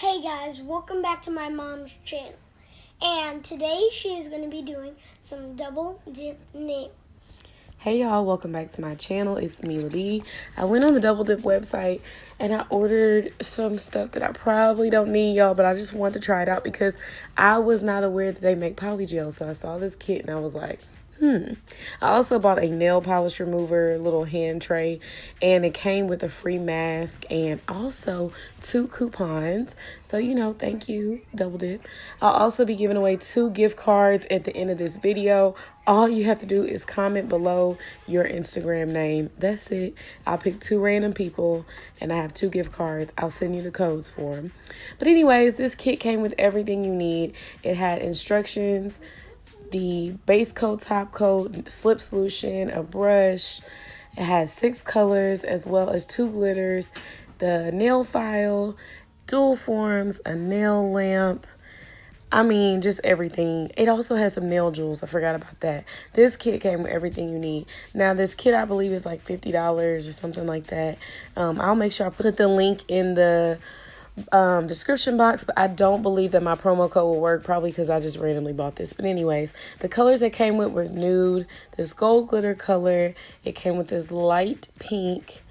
Hey guys, welcome back to my mom's channel. And today she is going to be doing some double dip nails. Hey y'all, welcome back to my channel. It's me, LaB. I went on the Double Dip website and I ordered some stuff that I probably don't need, y'all, but I just wanted to try it out because I was not aware that they make polygel. So I saw this kit and I was like, I also bought a nail polish remover, little hand tray, and it came with a free mask and also 2 coupons. So, thank you, Double Dip. I'll also be giving away 2 gift cards at the end of this video. All you have to do is comment below your Instagram name. That's it. I'll pick 2 random people and I have 2 gift cards. I'll send you the codes for them. But anyways, this kit came with everything you need. It had instructions, the base coat, top coat, slip solution, a brush. It has 6 colors as well as 2 glitters, the nail file, dual forms, a nail lamp. I mean, just everything. It also has some nail jewels. I forgot about that. This kit came with everything you need. Now, this kit, I believe, is like $50 or something like that. I'll make sure I put the link in the description box, but I don't believe that my promo code will work, probably because I just randomly bought this. But anyways, the colors that came with were nude, this gold glitter color. It came with this light pink,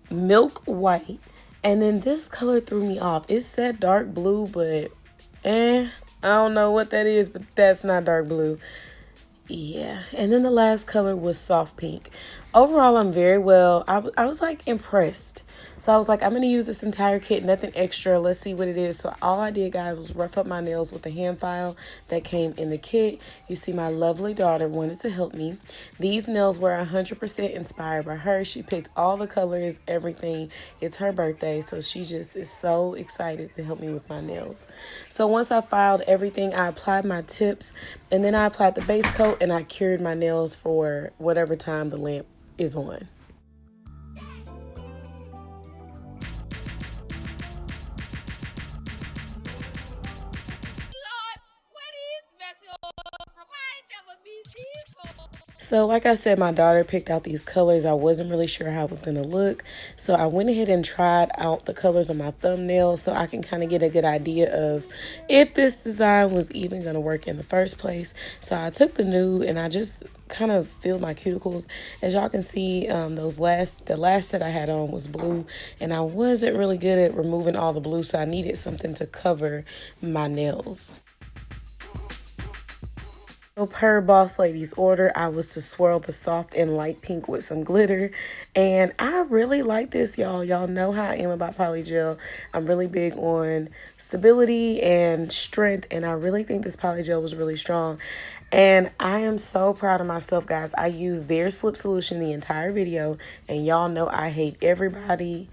milk white, and then this color threw me off. It said dark blue, but I don't know what that is, but that's not dark blue. Yeah, and then the last color was soft pink. Overall, I'm very well. I was like impressed. So I was like, I'm going to use this entire kit, nothing extra. Let's see what it is. So all I did, guys, was rough up my nails with the hand file that came in the kit. You see, my lovely daughter wanted to help me. These nails were 100% inspired by her. She picked all the colors, everything. It's her birthday, so she just is so excited to help me with my nails. So once I filed everything, I applied my tips, and then I applied the base coat, and I cured my nails for whatever time the lamp is on. So like I said, my daughter picked out these colors. I wasn't really sure how it was going to look. So I went ahead and tried out the colors on my thumbnail so I can kind of get a good idea of if this design was even going to work in the first place. So I took the nude and I just kind of filled my cuticles. As y'all can see, the last set I had on was blue, and I wasn't really good at removing all the blue, so I needed something to cover my nails. So per Boss Lady's order, I was to swirl the soft and light pink with some glitter. And I really like this, y'all. Y'all know how I am about polygel. I'm really big on stability and strength, and I really think this polygel was really strong. And I am so proud of myself, guys. I used their slip solution the entire video, and y'all know I hate everybody's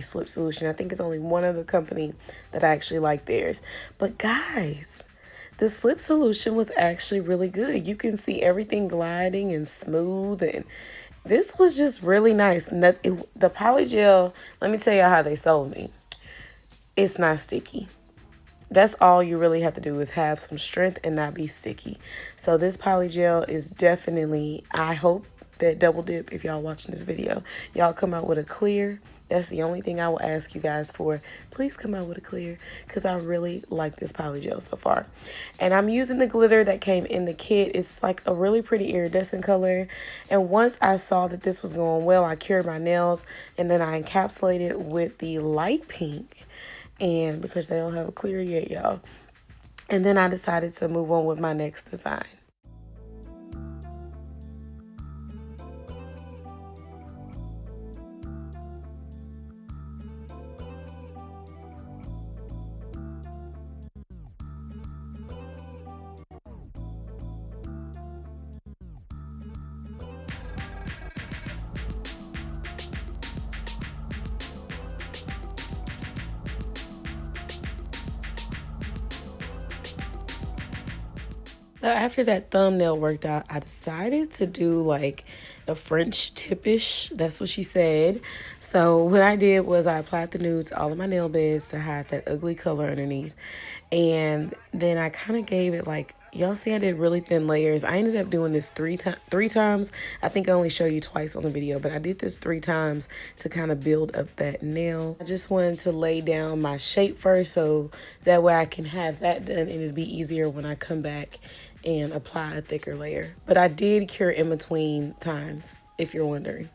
slip solution. I think it's only one other company that I actually like theirs. But guys, the slip solution was actually really good. You can see everything gliding and smooth, and this was just really nice. The polygel, let me tell you how they sold me. It's not sticky. That's all you really have to do is have some strength and not be sticky. So this polygel is definitely, I hope that Double Dip, if y'all watching this video, y'all come out with a clear. That's the only thing I will ask you guys for. Please come out with a clear, because I really like this polygel so far. And I'm using the glitter that came in the kit. It's like a really pretty iridescent color. And once I saw that this was going well, I cured my nails, and then I encapsulated with the light pink. And because they don't have a clear yet, y'all. And then I decided to move on with my next design. So after that thumbnail worked out, I decided to do like a French tipish. That's what she said. So what I did was I applied the nude to all of my nail beds to hide that ugly color underneath. And then I kind of gave it like Y'all see I did really thin layers. I ended up doing this three times. I think I only show you twice on the video, but I did this 3 times to kind of build up that nail. I just wanted to lay down my shape first so that way I can have that done and it'll be easier when I come back and apply a thicker layer. But I did cure in between times, if you're wondering.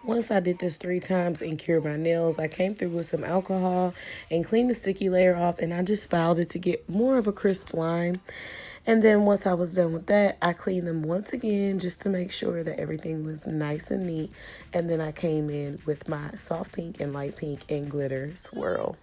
Once I did this 3 times and cured my nails, I came through with some alcohol and cleaned the sticky layer off, and I just filed it to get more of a crisp line. And then once I was done with that, I cleaned them once again just to make sure that everything was nice and neat. And then I came in with my soft pink and light pink and glitter swirl.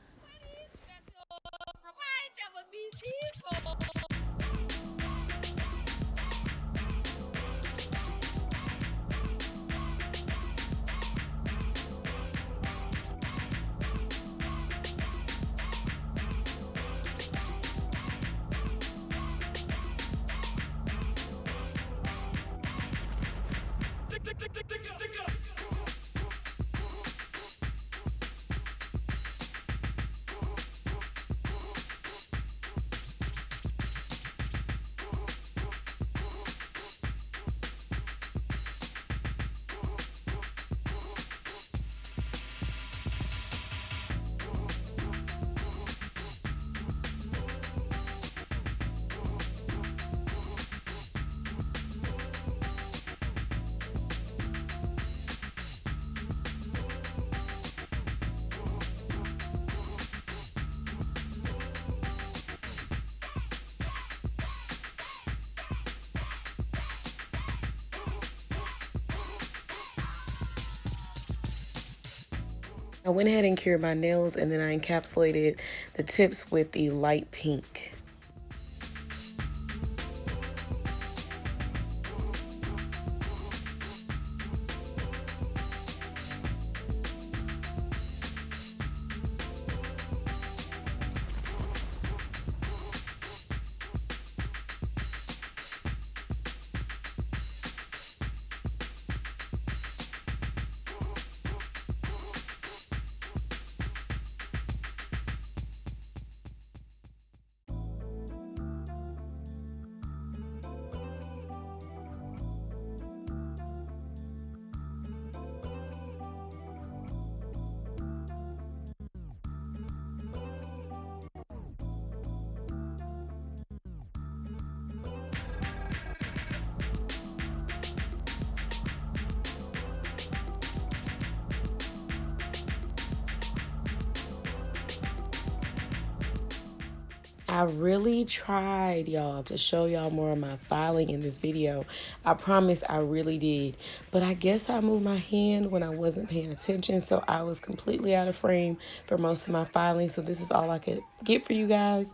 I went ahead and cured my nails, and then I encapsulated the tips with the light pink. I really tried, y'all, to show y'all more of my filing in this video. I promise I really did. But I guess I moved my hand when I wasn't paying attention, so I was completely out of frame for most of my filing. So this is all I could get for you guys.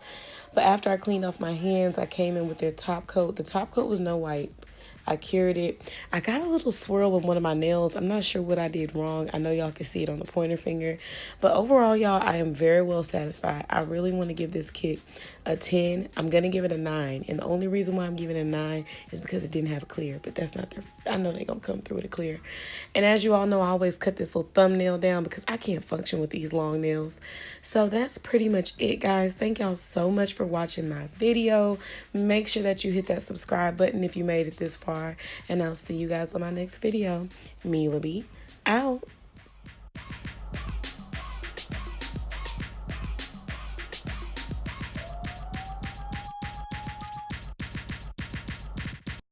But after I cleaned off my hands, I came in with their top coat. The top coat was no wipe. I cured it. I got a little swirl on one of my nails. I'm not sure what I did wrong. I know y'all can see it on the pointer finger. But overall, y'all, I am very well satisfied. I really want to give this kit a 10. I'm going to give it a 9. And the only reason why I'm giving it a 9 is because it didn't have a clear. But that's not their... I know they're going to come through with a clear. And as you all know, I always cut this little thumbnail down because I can't function with these long nails. So that's pretty much it, guys. Thank y'all so much for watching my video. Make sure that you hit that subscribe button if you made it this far. And I'll see you guys on my next video. BellaVena, out.